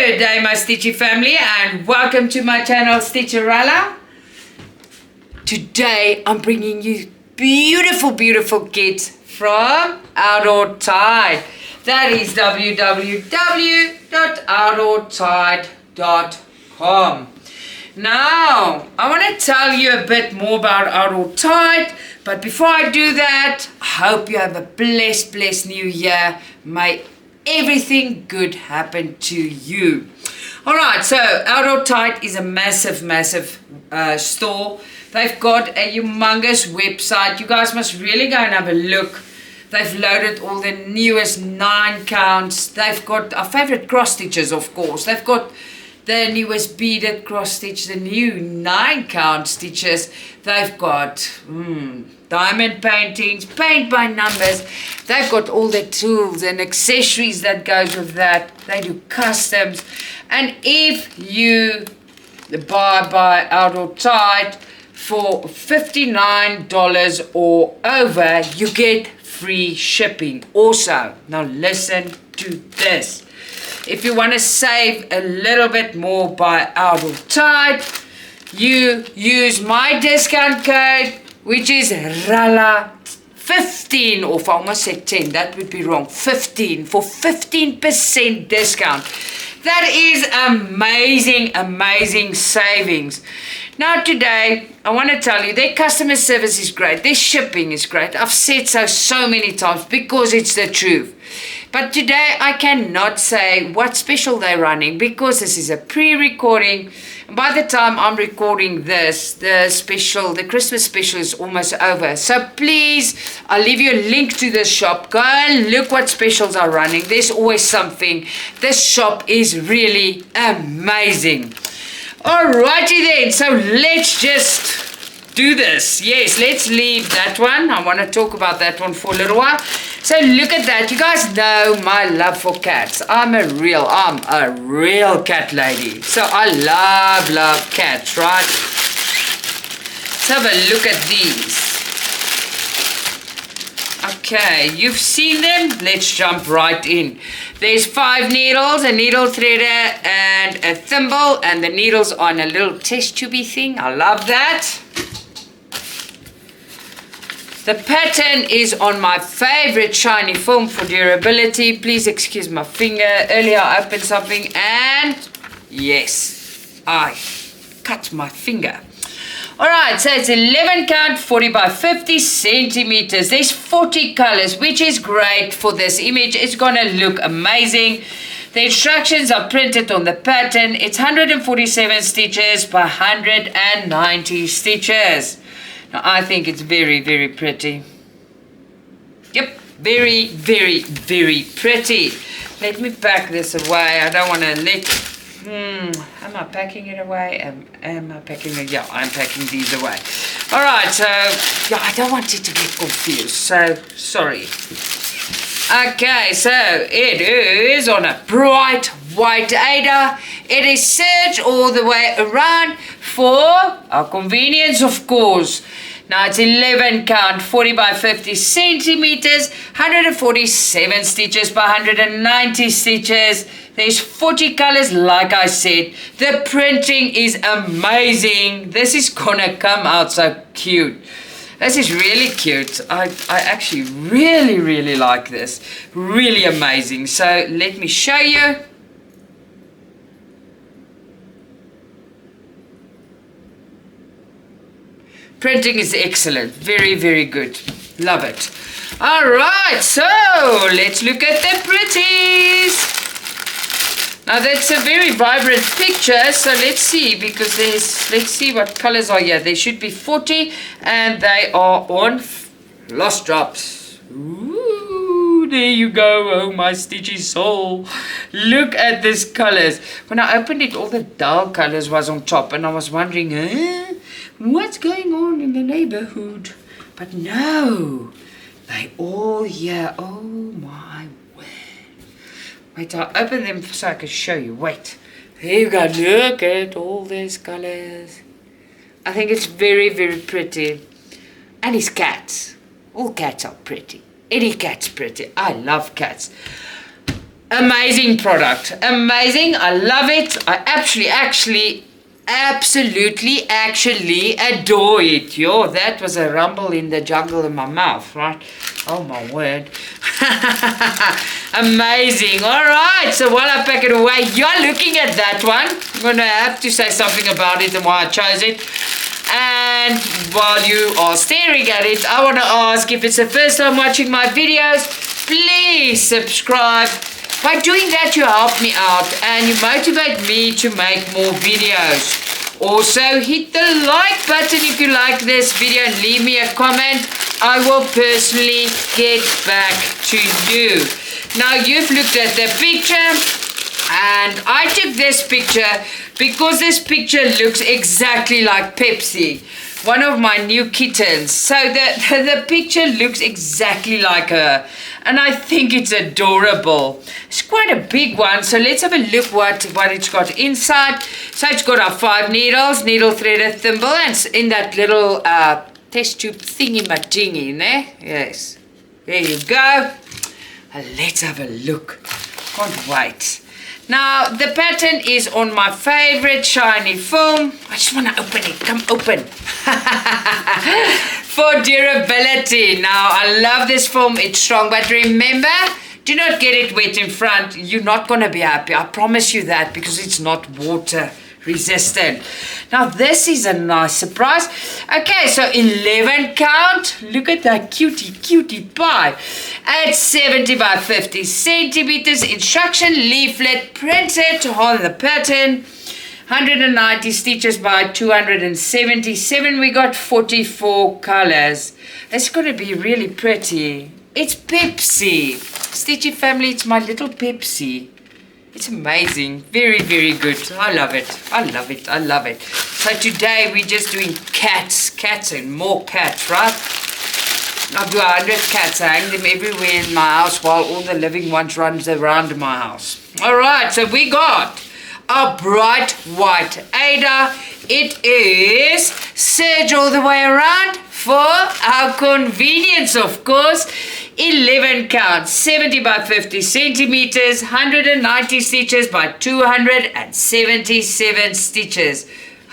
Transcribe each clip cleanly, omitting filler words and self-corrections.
Good day, my Stitchy family, and welcome to my channel, Stitcha-Rella. Today, I'm bringing you beautiful, beautiful kits from Outdoortide. That is www.outdoortide.com. Now, I want to tell you a bit more about Outdoortide, but before I do that, I hope you have a blessed, blessed new year. May everything good happen to you. Alright, so Outdoortide is a massive, massive store. They've got a humongous website. You guys must really go and have a look. They've loaded all the newest 9 counts. They've got our favorite cross stitches, of course. They've got the newest beaded cross stitch, the new 9 count stitches. They've got diamond paintings, paint by numbers. They've got all the tools and accessories that goes with that. They do customs. And if you buy Outdoortide for $59 or over, you get free shipping also. Now listen to this. If you want to save a little bit more by Outdoortide, you use my discount code, which is RALA15, or if I almost said 10, that would be wrong, 15, for 15% discount. That is amazing, amazing savings. Now today, I want to tell you, their customer service is great, their shipping is great. I've said so many times because it's the truth. But today I cannot say what special they're running because this is a pre-recording. By the time I'm recording this, the Christmas special is almost over. So please, I'll leave you a link to the shop. Go and look what specials are running. There's always something. This shop is really amazing. Alrighty then, so let's just do this. Yes, let's leave that one. I want to talk about that one for a little while. So look at that. You guys know my love for cats. I'm a real cat lady. So I love cats, right? Let's have a look at these. Okay, you've seen them. Let's jump right in. There's 5 needles, a needle threader, and a thimble, and the needles on a little test tubey thing. I love that. The pattern is on my favorite shiny film for durability. Please excuse my finger. Earlier I opened something and yes, I cut my finger. Alright, so it's 11 count, 40 by 50 centimeters. There's 40 colors, which is great for this image. It's gonna look amazing. The instructions are printed on the pattern. It's 147 stitches by 190 stitches. Now, I think it's very, very pretty. Yep, very, very, very pretty. Let me pack this away. I don't want to let... am I packing it away? Am I packing it? Yeah, I'm packing these away. All right, so... yeah, I don't want you to get confused, so sorry. Okay, so it is on a bright white Ada. It is serged all the way around for our convenience, of course. Now it's 11 count, 40 by 50 centimeters, 147 stitches by 190 stitches. There's 40 colors, like I said. The printing is amazing. This is gonna come out so cute. This is really cute. I actually really, really like this. Really amazing. So let me show you. Printing is excellent. Very, very good. Love it. Alright, so let's look at the pretties. Now that's a very vibrant picture, so let's see, because let's see what colors are here. There should be 40 and they are on floss drops. Ooh, there you go. Oh, my Stitchy soul. Look at these colors. When I opened it, all the dull colors was on top and I was wondering, what's going on in the neighborhood? But no, they all here. Oh my word. Wait, I'll open them so I can show you. Wait, there you go. Look at all these colors. I think it's very, very pretty. And it's cats. All cats are pretty. Any cat's pretty. I love cats. Amazing product. Amazing. I love it. I absolutely adore it. Yo, that was a rumble in the jungle in my mouth, right? Oh my word. Amazing. All right. So while I pack it away, you're looking at that one. I'm going to have to say something about it and why I chose it. And while you are staring at it, I want to ask, if it's the first time watching my videos, please subscribe. By doing that, you help me out and you motivate me to make more videos. Also, hit the like button if you like this video and leave me a comment. I will personally get back to you. Now, you've looked at the picture and I took this picture because this picture looks exactly like Pepsi, one of my new kittens. So the picture looks exactly like her. And I think it's adorable. It's quite a big one. So let's have a look what it's got inside. So it's got our 5 needles, needle threader, thimble, and in that little test tube thingy-majingy, ne? Yes. There you go. Let's have a look. Can't wait. Now, the pattern is on my favorite shiny foam. I just want to open it. Come open. For durability. Now, I love this foam. It's strong. But remember, do not get it wet in front. You're not going to be happy. I promise you that, because it's not water resistant. Now, this is a nice surprise. Okay, so 11 count. Look at that cutie pie. At 70 by 50 centimeters. Instruction leaflet printed on the pattern. 190 stitches by 277. We got 44 colors. It's going to be really pretty. It's Pepsi. Stitchy family, it's my little Pepsi. It's amazing. Very, very good. I love it. I love it. I love it. So today we're just doing cats. Cats and more cats, right? I'll do 100 cats. I hang them everywhere in my house while all the living ones runs around my house. Alright, so we got a bright white Ada. It is serge all the way around for our convenience, of course. 11 count, 70 by 50 centimeters, 190 stitches by 277 stitches.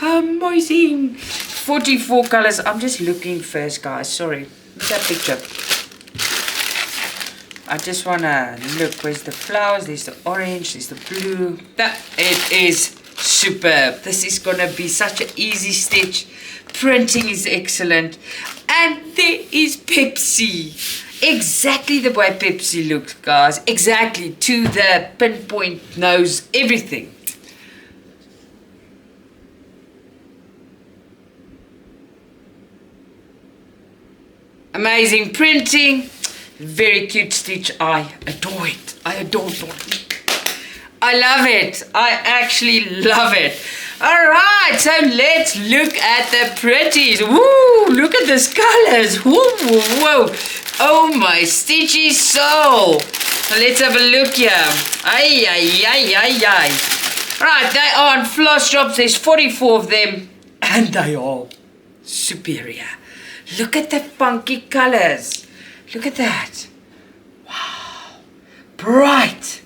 Amazing. 44 colors. I'm just looking first, guys. Sorry. Look at that picture. I just want to look. Where's the flowers? There's the orange. There's the blue. It is superb. This is going to be such an easy stitch. Printing is excellent. And there is Pepsi. Exactly the way Pepsi looks, guys. Exactly. To the pinpoint nose. Everything. Amazing printing. Very cute stitch. I adore it. I adore it. I love it. I actually love it. Alright, so let's look at the pretties. Woo! Look at these colors. Whoa, whoa. Oh my stitchy soul. So let's have a look here. Ay, ay, ay, ay, ay. Right, they are on floss drops. There's 44 of them. And they are superior. Look at the funky colors. Look at that. Wow. Bright.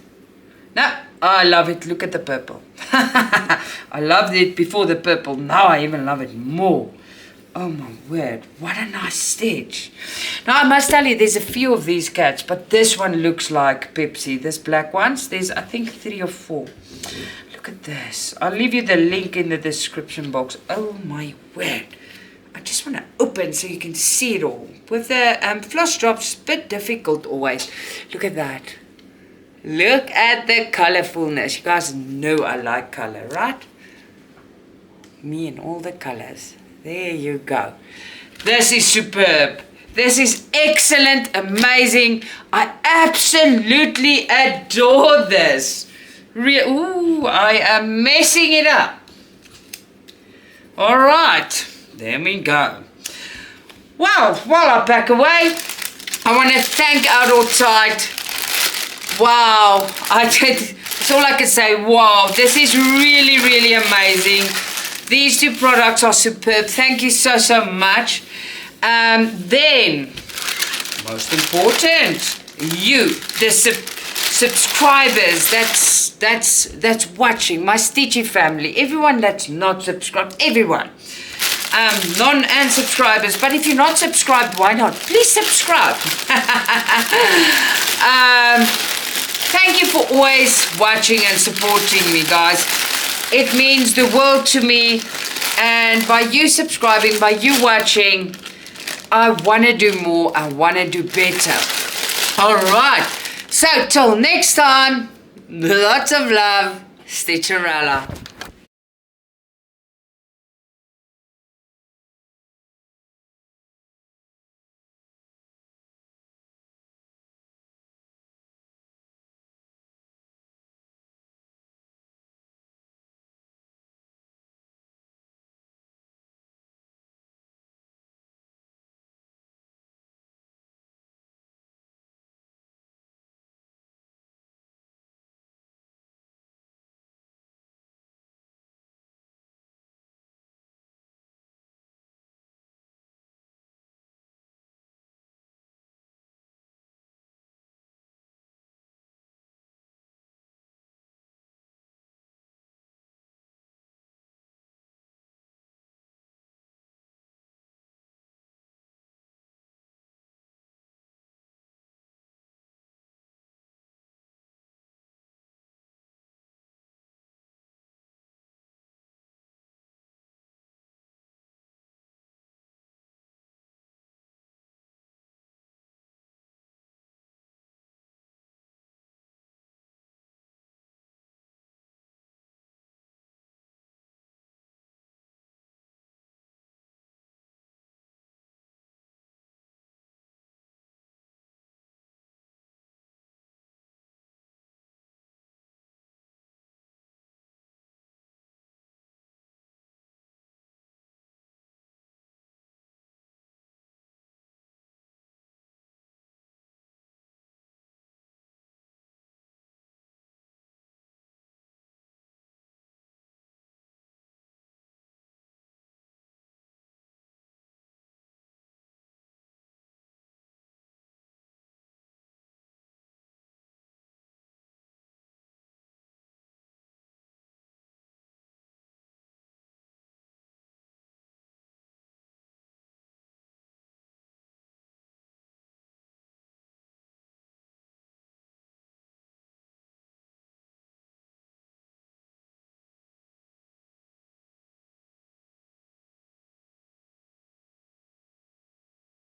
Now, I love it. Look at the purple. I loved it before the purple. Now I even love it more. Oh my word. What a nice stitch. Now I must tell you, there's a few of these cats, but this one looks like Pepsi. This black ones, there's I think 3 or 4. Look at this. I'll leave you the link in the description box. Oh my word. I just want to open so you can see it all. With the floss drops, a bit difficult always. Look at that. Look at the colorfulness. You guys know I like color, right? Me and all the colors. There you go. This is superb. This is excellent, amazing. I absolutely adore this. Ooh, I am messing it up. All right. There we go. Well, while I pack away, I want to thank Outdoortide. Wow, that's all I can say. Wow, this is really, really amazing. These 2 products are superb. Thank you so, so much. Then, most important, you, the subscribers that's watching, my Stitchy family, everyone that's not subscribed, everyone, non and subscribers. But if you're not subscribed, why not? Please subscribe. Thank you for always watching and supporting me, guys. It means the world to me. And by you subscribing, by you watching, I want to do more. I want to do better. All right. So till next time, lots of love, Stitcha-Rella.